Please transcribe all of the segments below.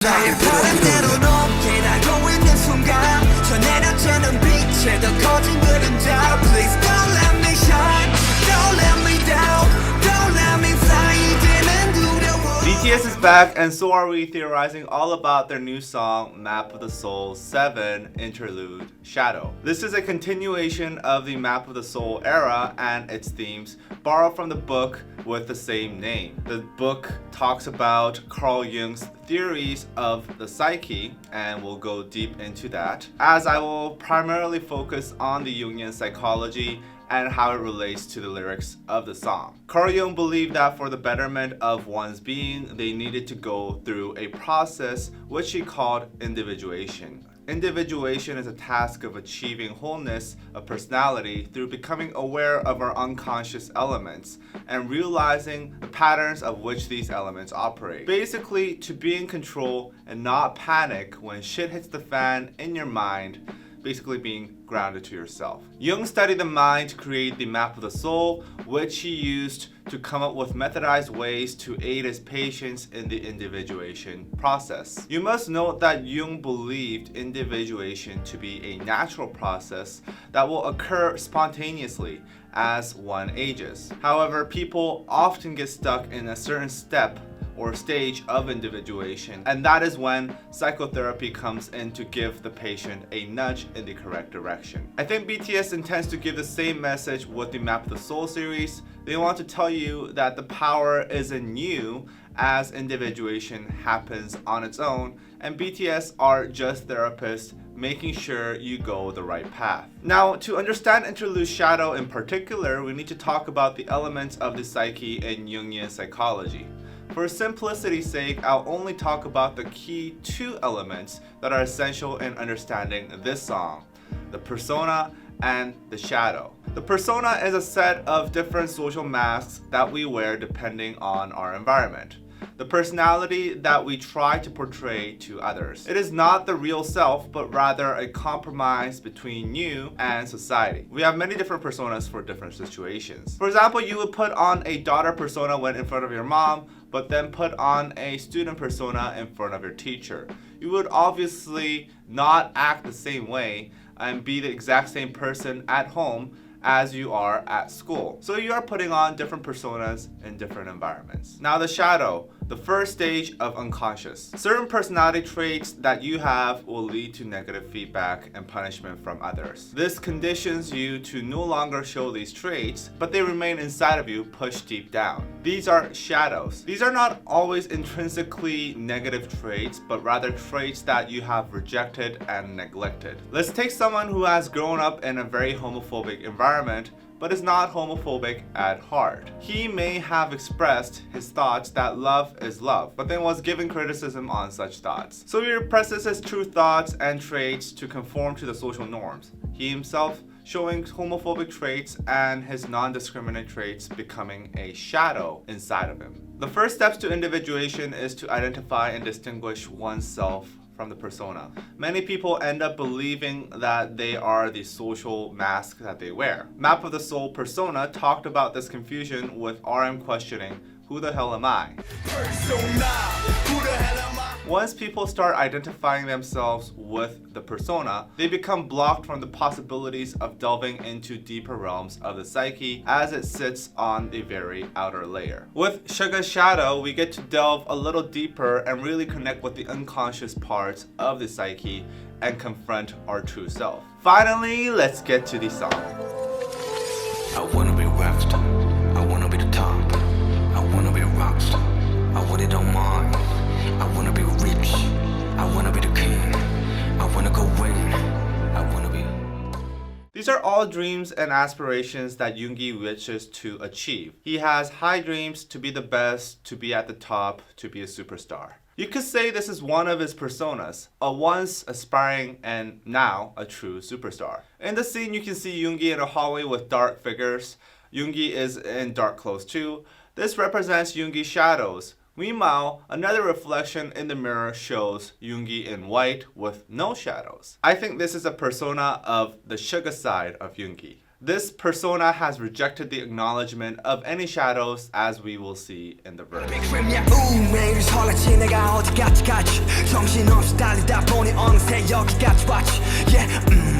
나의 바람 대로 높게 날고 있는 순간 저 내려쬐는 빛에 더 커진 그림자 Please don't let me shine Don't let me down Don't let me fly 이제는 두려워 BTS is back, and so are we, theorizing all about their new song, Map of the Soul 7 Interlude Shadow. This is a continuation of the Map of the Soul era and its themes, borrowed from the book with the same name. The book talks about Carl Jung's theories of the psyche, and we'll go deep into that, as I will primarily focus on the Jungian psychology and how it relates to the lyrics of the song. Carl Jung believed that for the betterment of one's being, they needed to go through a process which he called individuation. Individuation is a task of achieving wholeness of personality through becoming aware of our unconscious elements and realizing the patterns of which these elements operate. Basically, to be in control and not panic when shit hits the fan in your mind, basically being grounded to yourself. Jung studied the mind to create the map of the soul, which he used to come up with methodized ways to aid his patients in the individuation process. You must note that Jung believed individuation to be a natural process that will occur spontaneously as one ages. However, people often get stuck in a certain step or stage of individuation, and that is when psychotherapy comes in to give the patient a nudge in the correct direction. I think BTS intends to give the same message with the Map of the Soul series. They want to tell you that the power is in you as individuation happens on its own, and BTS are just therapists making sure you go the right path. Now, to understand Interlude Shadow in particular, we need to talk about the elements of the psyche in Jungian psychology. For simplicity's sake, I'll only talk about the key two elements that are essential in understanding this song: the persona and the shadow. The persona is a set of different social masks that we wear depending on our environment. The personality that we try to portray to others. It is not the real self, but rather a compromise between you and society. We have many different personas for different situations. For example, you would put on a daughter persona when in front of your mom, but then put on a student persona in front of your teacher. You would obviously not act the same way and be the exact same person at home as you are at school. So you are putting on different personas in different environments. Now, the shadow, the first stage of unconscious. Certain personality traits that you have will lead to negative feedback and punishment from others. This conditions you to no longer show these traits, but they remain inside of you, pushed deep down. These are shadows. These are not always intrinsically negative traits, but rather traits that you have rejected and neglected. Let's take someone who has grown up in a very homophobic environment, but is not homophobic at heart. He may have expressed his thoughts that love is love, but then was given criticism on such thoughts. So he represses his true thoughts and traits to conform to the social norms. He himself showing homophobic traits and his non-discriminate traits becoming a shadow inside of him. The first steps to individuation is to identify and distinguish oneself from the persona. Many people end up believing that they are the social mask that they wear. Map of the Soul persona talked about this confusion with RM questioning, "Who the hell am I?" Once people start identifying themselves with the persona, they become blocked from the possibilities of delving into deeper realms of the psyche as it sits on the very outer layer. With Suga's shadow, we get to delve a little deeper and really connect with the unconscious parts of the psyche and confront our true self. Finally, let's get to the song. I wanna be left, I wanna be the top, I wanna be a rockstar, I want it on mine, I wanna be rich, I wanna be the king, I wanna go win, I wanna be. These are all dreams and aspirations that Jungi wishes to achieve. He has high dreams to be the best, to be at the top, to be a superstar. You could say this is one of his personas, a once aspiring and now a true superstar. In the scene, you can see Jungi in a hallway with dark figures. Jungi is in dark clothes too. This represents Jungi's shadows. Meanwhile, another reflection in the mirror shows Jungi in white with no shadows. I think this is a persona of the Suga side of Jungi. This persona has rejected the acknowledgement of any shadows, as we will see in the verse. 매일 설레지 내가 어디까지 가지 정신없이 달리다 보니 어느새 여기까지 왔지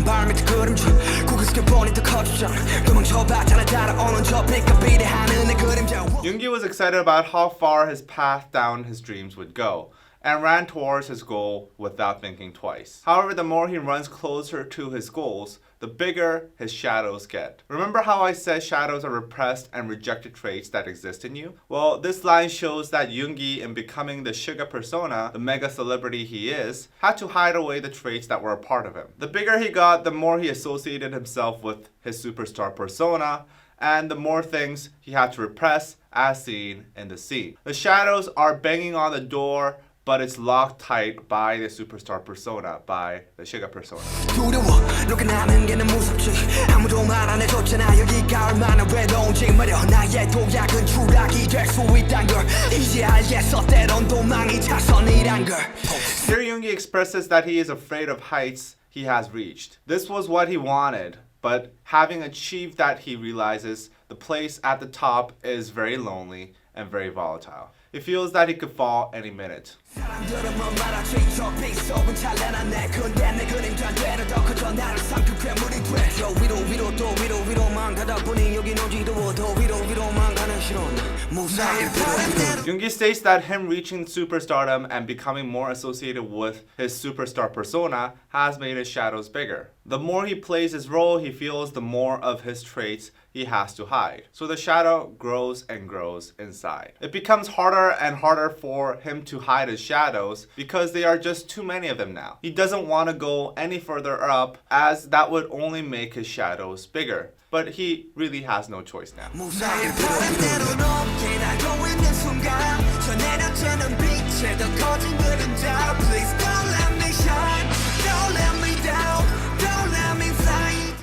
발밑에 그림자 고개 숙여 보니 더 커지잖아 도망쳐봤잖아 따라오는 저 빛과 비례하는 내 그림자. Jungi was excited about how far his path down his dreams would go, and ran towards his goal without thinking twice. However, the more he runs closer to his goals, the bigger his shadows get. Remember how I said shadows are repressed and rejected traits that exist in you? Well, this line shows that Jungi, in becoming the Suga persona, the mega celebrity he is, had to hide away the traits that were a part of him. The bigger he got, the more he associated himself with his superstar persona, and the more things he had to repress, as seen in the scene. The shadows are banging on the door, but it's locked tight by the superstar persona, by the Suga persona. 두려워 로그나는 게 너무 무섭지 아무도 말 안 해줬잖아 여기가 얼마나 외로운지 말여 나의 도약은 추락이 될 수 있단 걸 이제 알겠어 때론 도망이 차선이란 걸. Here Jungi expresses that he is afraid of heights he has reached. This was what he wanted, but having achieved that, he realizes the place at the top is very lonely and very volatile. He feels that he could fall any minute. Jungi states that him reaching superstardom and becoming more associated with his superstar persona has made his shadows bigger. The more he plays his role, he feels the more of his traits he has to hide. So the shadow grows and grows inside. It becomes harder and harder for him to hide his shadows because there are just too many of them now. He doesn't want to go any further up, as that would only make his shadows bigger. But he really has no choice now.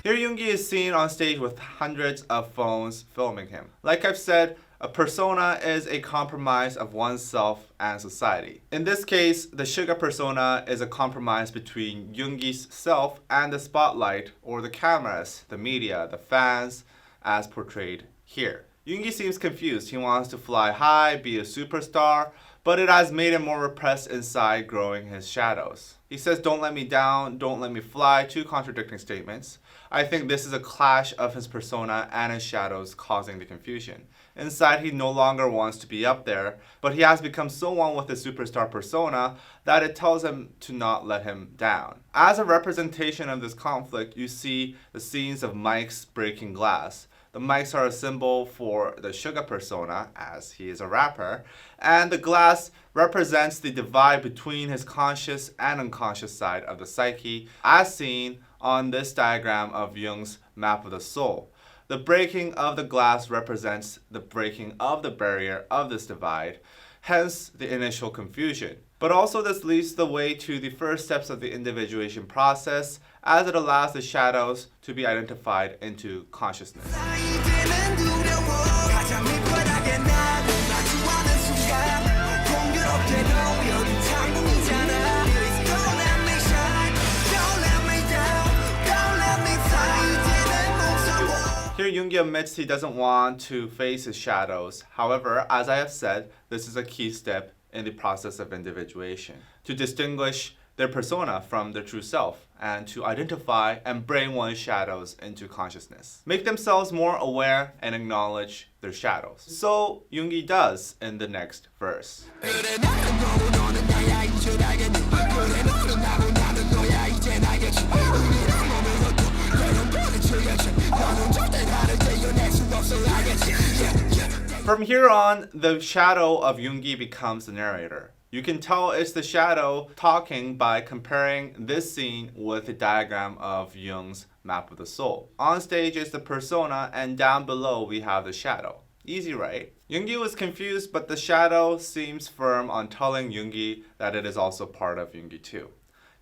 Here Jungi is seen on stage with hundreds of phones filming him. Like I've said, a persona is a compromise of oneself and society. In this case, the Suga persona is a compromise between Jungi's self and the spotlight, or the cameras, the media, the fans, as portrayed here. Jungi seems confused. He wants to fly high, be a superstar, but it has made him more repressed inside, growing his shadows. He says, "Don't let me down, don't let me fly," two contradicting statements. I think this is a clash of his persona and his shadows causing the confusion. Inside, he no longer wants to be up there, but he has become so one with his superstar persona that it tells him to not let him down. As a representation of this conflict, you see the scenes of mics breaking glass. The mics are a symbol for the Suga persona, as he is a rapper, and the glass represents the divide between his conscious and unconscious side of the psyche, as seen on this diagram of Jung's map of the soul. The breaking of the glass represents the breaking of the barrier of this divide, hence the initial confusion. But also this leads the way to the first steps of the individuation process, as it allows the shadows to be identified into consciousness. Here Jungi admits he doesn't want to face his shadows. However, as I have said, this is a key step in the process of individuation, to distinguish their persona from their true self, and to identify and bring one's shadows into consciousness. Make themselves more aware and acknowledge their shadows. So Jungi does in the next verse. From here on, the shadow of Jungi becomes the narrator. You can tell it's the shadow talking by comparing this scene with the diagram of Jung's map of the soul. On stage is the persona, and down below we have the shadow. Easy, right? Jungi was confused, but the shadow seems firm on telling Jungi that it is also part of Jungi too.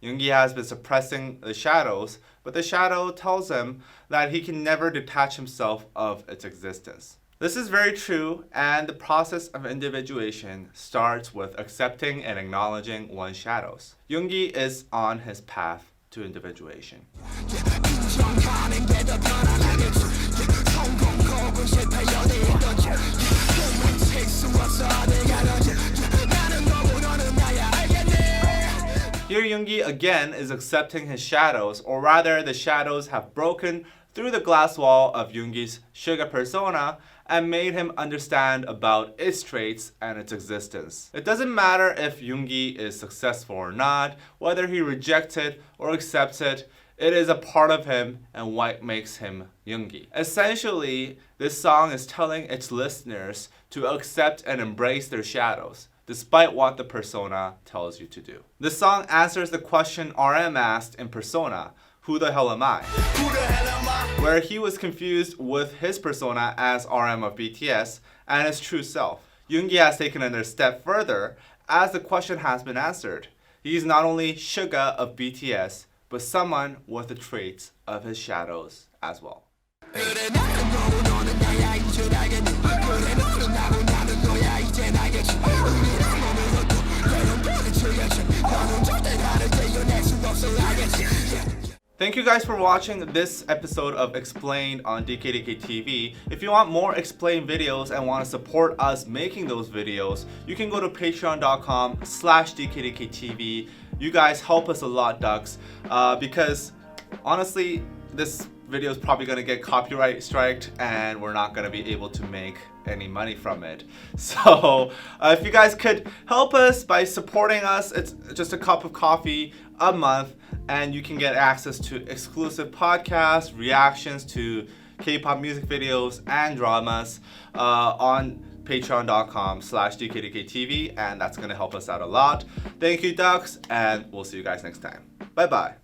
Jungi has been suppressing the shadows, but the shadow tells him that he can never detach himself of its existence. This is very true, and the process of individuation starts with accepting and acknowledging one's shadows. Jungi is on his path to individuation. 정하는 게 더 편안하겠지 성공 혹은 실패 연애이던지 꿈은 칠수 없어 어딜 가든지 나는 너고 너는 나야 알겠니. Here Yoongi again is accepting his shadows, or rather the shadows have broken through the glass wall of Yoongi's Suga persona and made him understand about its traits and its existence. It doesn't matter if Yoongi is successful or not, whether he rejects it or accepts it, it is a part of him and what makes him Yoongi. Essentially, this song is telling its listeners to accept and embrace their shadows, despite what the persona tells you to do. The song answers the question RM asked in Persona, who the hell am I? Where he was confused with his persona as RM of BTS and his true self. Yoongi has taken it a step further as the question has been answered. He is not only Suga of BTS, but someone with the traits of his shadows as well. Thank you guys for watching this episode of Explained on DKDKTV. If you want more explained videos and want to support us making those videos, you can go to patreon.com/DKDKTV. You guys help us a lot, ducks, because honestly, this video is probably going to get copyright striked and we're not going to be able to make any money from it. So if you guys could help us by supporting us, it's just a cup of coffee a month and you can get access to exclusive podcasts, reactions to K-pop music videos and dramas on patreon.com/DKDKTV, and that's going to help us out a lot. Thank you, ducks, and we'll see you guys next time. Bye bye.